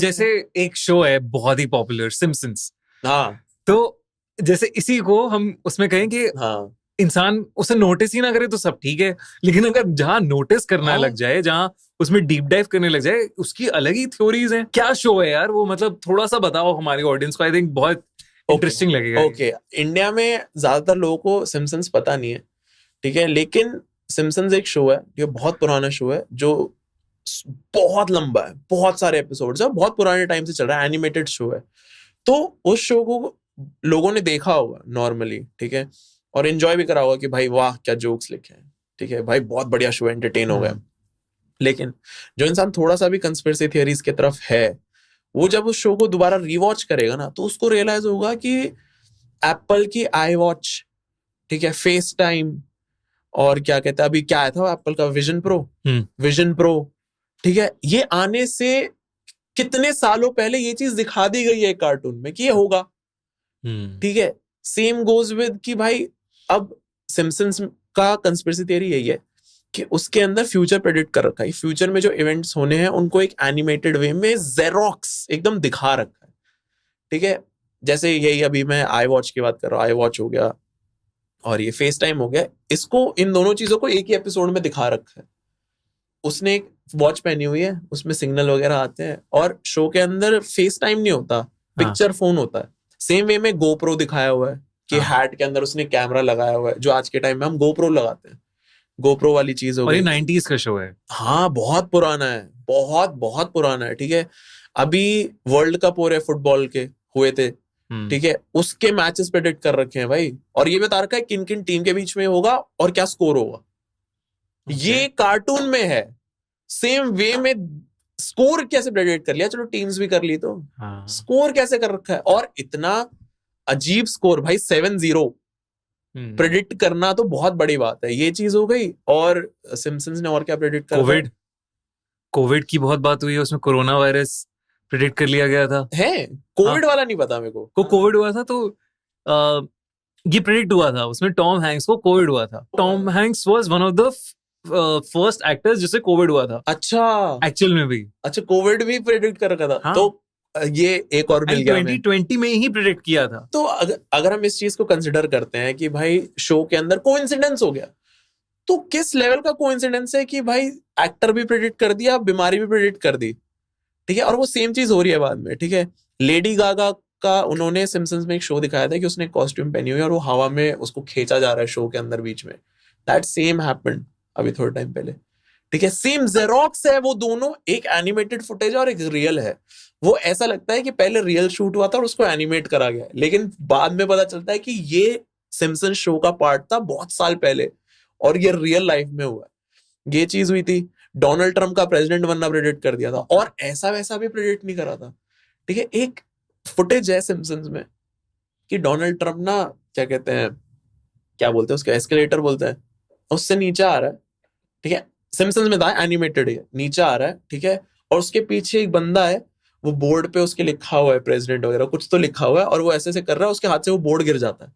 जैसे एक शो है बहुत ही पॉपुलर, सिम्पसन्स। हाँ तो जैसे इसी को हम उसमें कहें कि हाँ इंसान उसे नोटिस ही ना करे तो सब ठीक है, लेकिन अगर जहां नोटिस करना हाँ। लग जाए, जहां उसमें डीप डाइव करने लग जाए, उसकी अलग ही थ्योरीज हैं। क्या शो है यार वो, मतलब थोड़ा सा बताओ हमारी ऑडियंस को, आई थिंक बहुत इंटरेस्टिंग लगेगा। ओके, इंडिया में ज्यादातर लोगों को सिम्पसन्स पता नहीं है, ठीक है, लेकिन सिम्पसन्स एक शो है, ये बहुत पुराना शो है जो बहुत लंबा है, बहुत सारे एपिसोड्स है, बहुत पुराने टाइम से चल रहा है, एनिमेटेड शो है। तो उस शो को लोगों ने देखा होगा नॉर्मली, ठीक है, और एंजॉय भी करा होगा कि भाई वाह क्या जोक्स लिखे हैं, ठीक है भाई बहुत बढ़िया शो, एंटरटेन हो गया। लेकिन जो इंसान थोड़ा सा भी कंस्पिरेसी थियरीज की तरफ है, वो जब उस शो को दोबारा रीवॉच करेगा ना, तो उसको रियलाइज होगा कि एप्पल की आई वॉच, ठीक है, फेस टाइम, और क्या कहते हैं अभी क्या आया था एप्पल का विजन प्रो, ठीक है, ये आने से कितने सालों पहले ये चीज दिखा दी गई है कार्टून में कि ये होगा, ठीक है। सेम गोज विद कि भाई अब सिम्पसन्स का कंस्पिरेसी थियरी यही है कि उसके अंदर फ्यूचर प्रेडिक्ट कर रखा है, फ्यूचर में जो इवेंट्स होने हैं उनको एक एनिमेटेड वे में जेरोक्स एकदम दिखा रखा है, ठीक है। जैसे यही अभी मैं आई वॉच की बात कर रहा हूँ, आई वॉच हो गया और ये फेस टाइम हो गया, इसको इन दोनों चीजों को एक ही एपिसोड में दिखा रखा है। उसने एक वॉच पहनी हुई है, उसमें सिग्नल वगैरह आते हैं, और शो के अंदर फेस टाइम नहीं होता, पिक्चर फोन होता है। सेम वे में गोप्रो दिखाया हुआ है कि हैट के अंदर उसने कैमरा लगाया हुआ है, जो आज के टाइम में हम गोप्रो लगाते हैं, गोप्रो वाली चीज हो गई। और ये 90s का शो है। हाँ बहुत पुराना है, बहुत बहुत पुराना है, ठीक है। अभी वर्ल्ड कप हो रहे फुटबॉल के हुए थे, ठीक है, उसके मैचेस प्रेडिक्ट कर रखे हैं भाई, और ये बता रखा है किन किन टीम के बीच में होगा और क्या स्कोर होगा। ये कार्टून में है। सेम वे में स्कोर कैसे प्रेडिक्ट कर लिया, चलो टीम्स भी कर ली, तो स्कोर कैसे कर रखा है, और इतना अजीब स्कोर भाई 7-0 प्रेडिक्ट करना तो बहुत बड़ी बात है। ये चीज हो गई। और सिम्पसन्स ने और क्या प्रेडिक्ट कर, कोविड की बहुत बात हुई है, उसमें कोरोना वायरस प्रेडिक्ट कर लिया गया था। है कोविड वाला नहीं पता मेरे को कोविड हुआ था तो ये प्रेडिक्ट हुआ था, उसमें टॉम हैंक्स को कोविड हुआ था। Tom Hanks was one of the first actors जिसे कोविड हुआ था। अच्छा, एक्चुअल में भी। अच्छा, कोविड भी प्रेडिक्ट कर रखा था। हाँ? तो ये एक और मिल गया, 2020 में ही प्रेडिक्ट किया था। तो अगर हम इस चीज को कंसिडर करते हैं कि भाई शो के अंदर कोइंसिडेंस हो गया, तो किस लेवल का कोइंसिडेंस है कि भाई एक्टर भी प्रेडिक्ट कर दिया, बीमारी भी प्रेडिक्ट कर दी, ठीक है, और वो सेम चीज हो रही है बाद में, ठीक है। लेडी गागा का उन्होंने सिम्पसन्स में एक शो दिखाया था कि उसने कॉस्ट्यूम पहनी हुई है और वो हवा में उसको खींचा जा रहा है शो के अंदर बीच में। दैट सेम हैपेंड अभी थोड़े टाइम पहले, ठीक है। सेम जेरोक्स है वो दोनों, एक एनिमेटेड फुटेज और एक रियल है। वो ऐसा लगता है कि पहले रियल शूट हुआ था और उसको एनिमेट करा गया, लेकिन बाद में पता चलता है कि ये सिम्पसन्स शो का पार्ट था बहुत साल पहले और ये रियल लाइफ में हुआ। ये चीज हुई थी। डोनाल्ड ट्रंप का प्रेसिडेंट बनना प्रेडिक्ट कर दिया था, और ऐसा वैसा भी प्रेडिक्ट नहीं करा था, ठीक है। एक फुटेज है सिम्पसन्स में कि डोनाल्ड ट्रंप ना, क्या कहते हैं, क्या बोलते हैं उसका, एस्केलेटर बोलते हैं, उससे नीचे आ रहा है, ठीक है। सिम्पसन्स में था, एनिमेटेड है, नीचे आ रहा है, ठीक है, और उसके पीछे एक बंदा है, वो बोर्ड पे उसके लिखा हुआ है प्रेसिडेंट वगैरह कुछ तो लिखा हुआ है, और वो ऐसे ऐसे कर रहा है, उसके हाथ से वो बोर्ड गिर जाता है।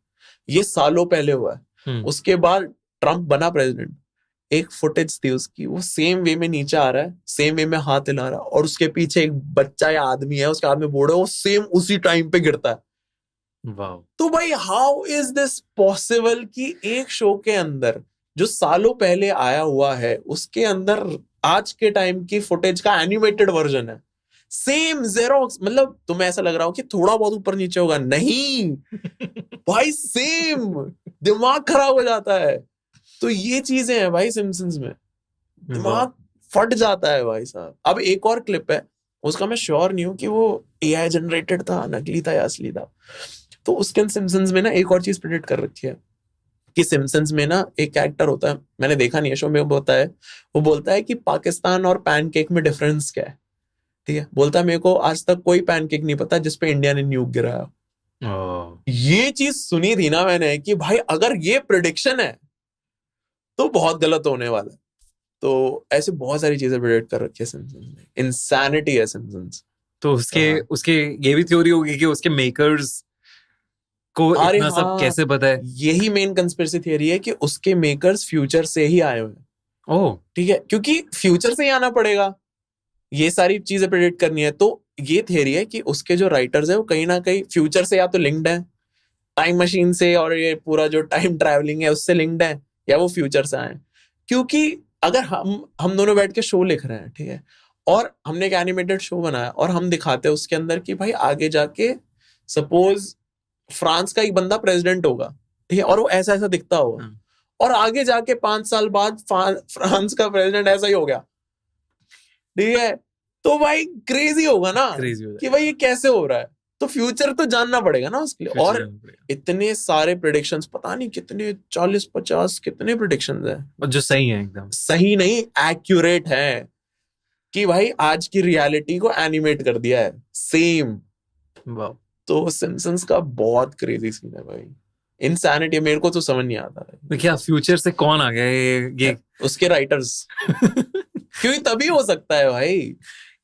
ये सालों पहले हुआ है। उसके बाद ट्रंप बना प्रेसिडेंट, एक फुटेज थी उसकी, वो सेम वे में नीचे आ रहा है, सेम वे में हाथ हिला रहा है, और उसके पीछे एक बच्चा या आदमी है, उसके हाथ में बोर्ड है, वो सेम उसी टाइम पे गिरता है। वाओ। तो भाई हाउ इज दिस पॉसिबल कि एक शो के अंदर जो सालों पहले आया हुआ है, उसके अंदर आज के टाइम की फुटेज का एनिमेटेड वर्जन है, सेम जेरोक्स। मतलब तुम्हें ऐसा लग रहा हो कि थोड़ा बहुत ऊपर नीचे होगा, नहीं भाई सेम, दिमाग खराब हो जाता है। तो ये चीजें हैं भाई सिम्पसन्स में, दिमाग फट जाता है भाई साहब। अब एक और क्लिप है, उसका मैं श्योर नहीं हूं कि वो एआई जनरेटेड था, नकली था या असली था। तो उसके सिम्पसन्स में ना एक और चीज प्रेडिक्ट कर रखी है कि सिम्पसन्स में ना एक कैरेक्टर होता है, मैंने देखा नहीं है शो में, वो बोलता है कि पाकिस्तान और पैनकेक में डिफरेंस क्या है, ठीक है। बोलता है मेरे को आज तक कोई पैनकेक नहीं पता जिसपे इंडिया ने न्यूक गिराया। ये चीज सुनी थी ना मैंने कि भाई अगर ये प्रेडिक्शन है तो बहुत गलत होने वाला है। तो ऐसे बहुत सारी चीजें प्रेडिक्ट कर रखी है सिम्पसन्स ने, इंसैनिटी है सिम्पसन्स। तो उसके ये भी थ्योरी होगी कि उसके मेकर्स को इतना सब कैसे पता है। यही मेन कंस्पिरेसी थियरी है कि उसके मेकर्स फ्यूचर से ही आए हुए हैं। ठीक है, क्योंकि फ्यूचर से ही आना पड़ेगा, ये सारी चीजें प्रेडिक्ट करनी है। तो ये थियरी है कि उसके जो राइटर्स है वो कहीं ना कहीं फ्यूचर से या तो लिंक्ड है, टाइम मशीन से, और ये पूरा जो टाइम ट्रैवलिंग है उससे लिंक्ड है, या वो फ्यूचर से आए। क्योंकि अगर हम दोनों बैठ के शो लिख रहे हैं, ठीक है, और हमने एक एनिमेटेड शो बनाया और हम दिखाते हैं उसके अंदर कि भाई आगे जाके सपोज फ्रांस का एक बंदा प्रेसिडेंट होगा, ठीक है, और वो ऐसा ऐसा दिखता होगा, और आगे जाके 5 साल बाद फ्रांस का प्रेसिडेंट ऐसा ही हो गया, ठीक है, तो भाई क्रेजी होगा ना कि भाई ये कैसे हो रहा है। तो फ्यूचर तो जानना पड़ेगा ना उसके लिए। और इतने सारे प्रेडिक्शंस, पता नहीं कितने 40-50 कितने प्रेडिक्शंस हैं जो सही है, एकदम सही नहीं, एक्यूरेट है, कि भाई आज की रियलिटी को एनिमेट कर दिया है सेम। तो सिम्पसन्स का बहुत क्रेजी सीन है भाई, इंसैनिटी। मेरे को तो समझ नहीं आता है क्या फ्यूचर से कौन आ गया ये उसके राइटर्स क्योंकि तभी हो सकता है भाई।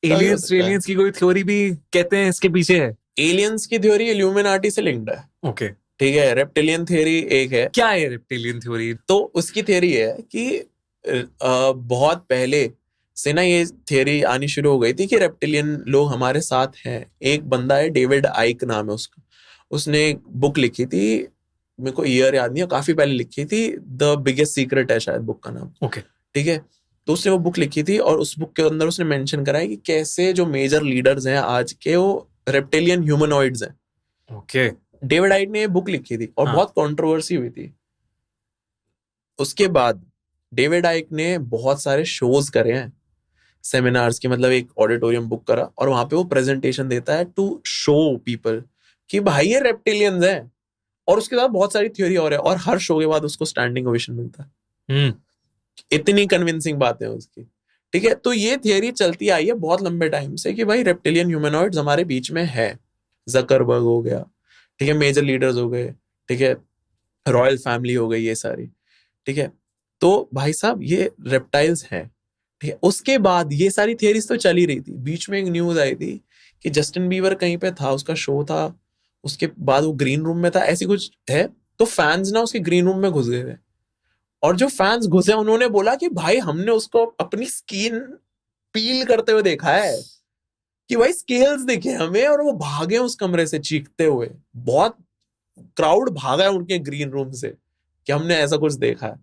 एलियंस की कोई थ्योरी भी कहते हैं इसके पीछे है। एलियंस की थ्योरी इल्यूमिनाटी से लिंक्ड है, ओके, ठीक है। रेप्टिलियन थ्योरी एक है। क्या है रेप्टिलियन थ्योरी? तो उसकी थ्योरी है कि बहुत पहले से ना ये थ्योरी आनी शुरू हो गई थी कि रेप्टिलियन लोग हमारे साथ हैं। एक बंदा है, डेविड आइक नाम है उसका, उसने एक बुक लिखी थी, मेरे को ईयर याद नहीं है, काफी पहले लिखी थी, द बिगेस्ट सीक्रेट है शायद बुक का नाम, ओके, ठीक है। तो उसने वो बुक लिखी थी और उस बुक के अंदर उसने मेंशन करा है कि कैसे जो मेजर लीडर्स हैं आज के वो रेप्टिलियन ह्यूमनॉइड्स हैं। ओके, डेविड आइक ने ये बुक लिखी थी और बहुत कंट्रोवर्सी हुई थी। उसके बाद डेविड आइक ने बहुत सारे शोज करे हैं, सेमिनार्स की, मतलब एक ऑडिटोरियम बुक करा और वहां पे वो प्रेजेंटेशन देता है टू शो पीपल कि भाई ये रेप्टिलियंस हैं। और उसके बाद बहुत सारी थ्योरी और है, और हर शो के बाद उसको स्टैंडिंग ओवेशन मिलता है। इतनी कन्विंसिंग बात है उसकी, ठीक है। तो ये थियरी चलती आई है बहुत लंबे टाइम से कि भाई रेप्टिलियन ह्यूमनॉइड्स हमारे बीच में है। जकरबर्ग हो गया, ठीक है, मेजर लीडर्स हो गए, ठीक है, रॉयल फैमिली हो गई, ये सारी, ठीक है। तो भाई साहब ये रेप्टाइल्स हैं, ठीक है। उसके बाद ये सारी थियरीज तो चली रही थी। बीच में एक न्यूज आई थी कि जस्टिन बीबर कहीं पे था, उसका शो था, उसके बाद वो ग्रीन रूम में था, ऐसी कुछ है। तो फैंस ना उसके ग्रीन रूम में घुस गए थे, और जो फैंस घुसे उन्होंने बोला कि भाई हमने उसको अपनी स्किन पील करते हुए देखा है, कि भाई स्केल्स दिखे हमें, और वो भागे उस कमरे से चीखते हुए। बहुत क्राउड भागा है उनके ग्रीन रूम से कि हमने ऐसा कुछ देखा है।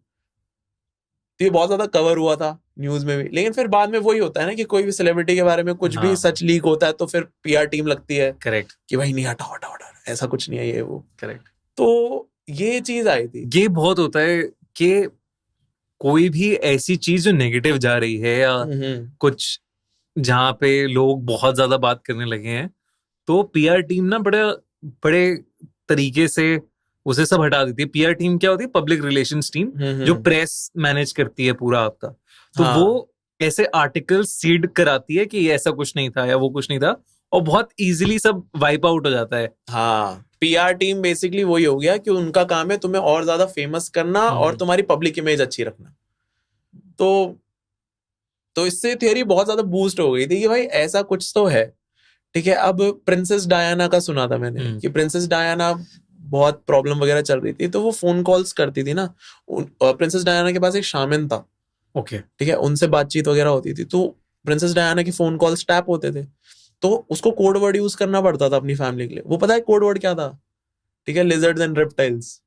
तो ये बहुत ज्यादा कवर हुआ था न्यूज में भी। लेकिन फिर बाद में वही होता है ना कि कोई भी सेलिब्रिटी के बारे में कुछ भी सच लीक होता है तो फिर पीआर टीम लगती है, करेक्ट, कि भाई नहीं, हटाओ हटाओ हटाओ, ऐसा कुछ नहीं है ये वो, करेक्ट। तो ये चीज आई थी। ये बहुत होता है कि कोई भी ऐसी चीज जो नेगेटिव जा रही है या कुछ जहां पे लोग बहुत ज्यादा बात करने लगे हैं, तो पीआर टीम ना बड़े बड़े तरीके से उसे सब हटा देती है। पीआर टीम क्या होती है? पब्लिक रिलेशंस टीम, जो प्रेस मैनेज करती है पूरा आपका। तो वो ऐसे आर्टिकल सीड कराती है कि ऐसा कुछ नहीं था या वो कुछ नहीं था, और बहुत इजीली सब वाइप आउट हो जाता है। हाँ, पीआर टीम बेसिकली वही हो गया कि उनका काम है तुम्हें और ज्यादा फेमस करना और तुम्हारी पब्लिक इमेज अच्छी रखना। तो इससे थियरी बहुत ज्यादा बूस्ट हो गई थी कि भाई ऐसा कुछ तो है, ठीक है। अब प्रिंसेस डायना का सुना था मैंने कि प्रिंसेस डायना बहुत प्रॉब्लम वगैरह चल रही थी, तो वो फोन कॉल्स करती थी ना। प्रिंसेस डायना के पास एक शामिन था, ओके, ठीक है, उनसे बातचीत वगैरह होती थी। तो प्रिंसेस डायना के फोन कॉल्स टैप होते थे, तो उसको कोड वर्ड यूज करना पड़ता था अपनी फैमिली के लिए। वो पता है कोड वर्ड क्या था? ठीक है, लिजर्ड्स एंड रेप्टाइल्स।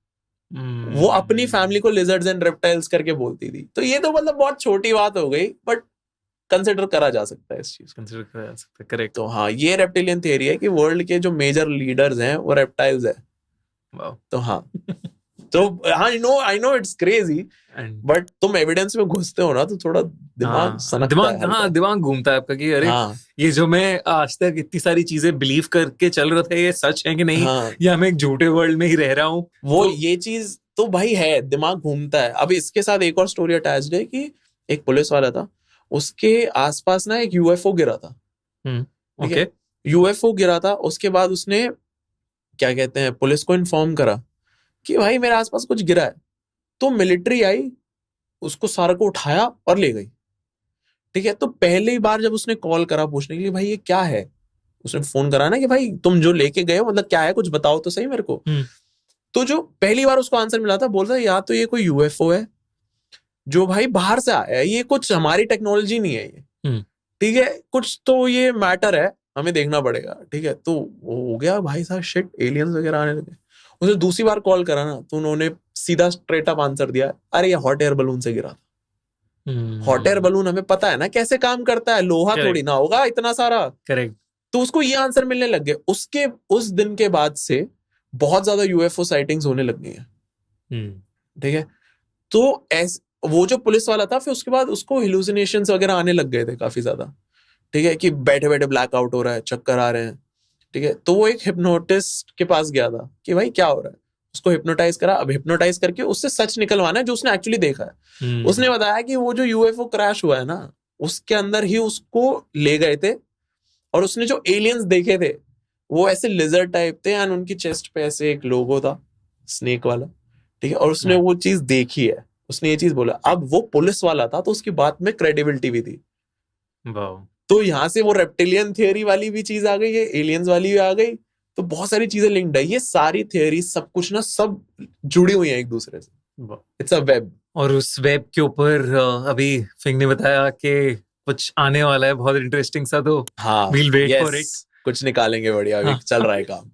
वो अपनी फैमिली को लिजर्ड्स एंड रेप्टाइल्स करके बोलती थी। तो ये तो मतलब बहुत छोटी बात हो गई, बट कंसिडर करा जा सकता है इस चीज, कंसिडर करा जा सकता है, करेक्ट। तो हाँ, ये रेप्टिलियन थियरी है कि वर्ल्ड के जो मेजर लीडर्स हैं वो रेप्टाइल्स है। तो हाँ तो हाँ, I know it's crazy, but तुम एविडेंस में घुसते हो ना तो थोड़ा दिमाग सनकता है। हाँ, दिमाग घूमता है आपका कि अरे ये जो मैं आज तक इतनी सारी चीजें बिलीव करके चल रहा था, ये सच है कि नहीं, या मैं एक झूठे वर्ल्ड में ही रह रहा हूँ। वो ये चीज तो भाई है, दिमाग घूमता है। अब इसके साथ एक और स्टोरी अटैच्ड है कि एक पुलिस वाला था, उसके आसपास ना एक यूएफओ गिरा था। ओके, यूएफओ गिरा था। उसके बाद उसने क्या कहते हैं, पुलिस को इन्फॉर्म करा कि भाई मेरे आसपास कुछ गिरा है। तो मिलिट्री आई, उसको सारा को उठाया और ले गई, ठीक है। तो पहली बार जब उसने कॉल करा पूछने के लिए भाई ये क्या है, उसने फोन करा ना कि भाई तुम जो लेके गए हो मतलब क्या है, कुछ बताओ तो सही मेरे को। तो जो पहली बार उसको आंसर मिला था, बोल रहा या तो ये कोई यूएफओ है जो भाई बाहर से आया है, ये कुछ हमारी टेक्नोलॉजी नहीं है ये, ठीक है, कुछ तो ये मैटर है हमें देखना पड़ेगा, ठीक है। तो वो हो गया भाई साहब, शिट एलियंस वगैरह आने लगे। उसने दूसरी बार कॉल करा ना, तो उन्होंने सीधा स्ट्रेट अप आंसर दिया, अरे ये हॉट एयर बलून से गिरा था। हॉट एयर बलून हमें पता है ना कैसे काम करता है, लोहा Correct. थोड़ी ना होगा इतना सारा। करेक्ट। तो उसको ये आंसर मिलने लग गए। उसके उस दिन के बाद से बहुत ज्यादा यूएफओ साइटिंग्स होने लग गई हैं, ठीक है। तो वो जो पुलिस वाला था, फिर उसके बाद उसको हिलुसिनेशंस वगैरह आने लग गए थे काफी ज्यादा, ठीक है, कि बैठे बैठे ब्लैकआउट हो रहा है, चक्कर आ रहे हैं, ठीक है। तो वो एक हिप्नोटिस्ट के पास गया था कि भाई क्या हो रहा है, उसको हिप्नोटाइज करा। अब हिप्नोटाइज करके उससे सच निकलवाना है जो उसने एक्चुअली देखा है। उसने बताया कि वो जो यूएफओ क्रैश हुआ है ना, उसके अंदर ही उसको ले गए थे, और उसने जो एलियंस देखे थे वो ऐसे लिजर्ड टाइप थे, एंड उनकी चेस्ट पे ऐसे एक लोगो था स्नेक वाला, ठीक है। और उसने वो चीज देखी है, उसने ये चीज बोला। अब वो पुलिस वाला था, तो उसकी बात में क्रेडिबिलिटी भी थी। तो यहाँ से वो रेप्टिलियन थियरी वाली भी चीज आ गई है, एलियंस वाली भी आ गई। तो बहुत सारी चीजें लिंक्ड है, ये सारी थियरी सब कुछ ना, सब जुड़ी हुई है एक दूसरे से। It's a web. और उस वेब के ऊपर अभी फिंग ने बताया कि कुछ आने वाला है बहुत इंटरेस्टिंग सा, तो हाँ, we'll wait for it. कुछ निकालेंगे बढ़िया, अभी चल रहा है काम।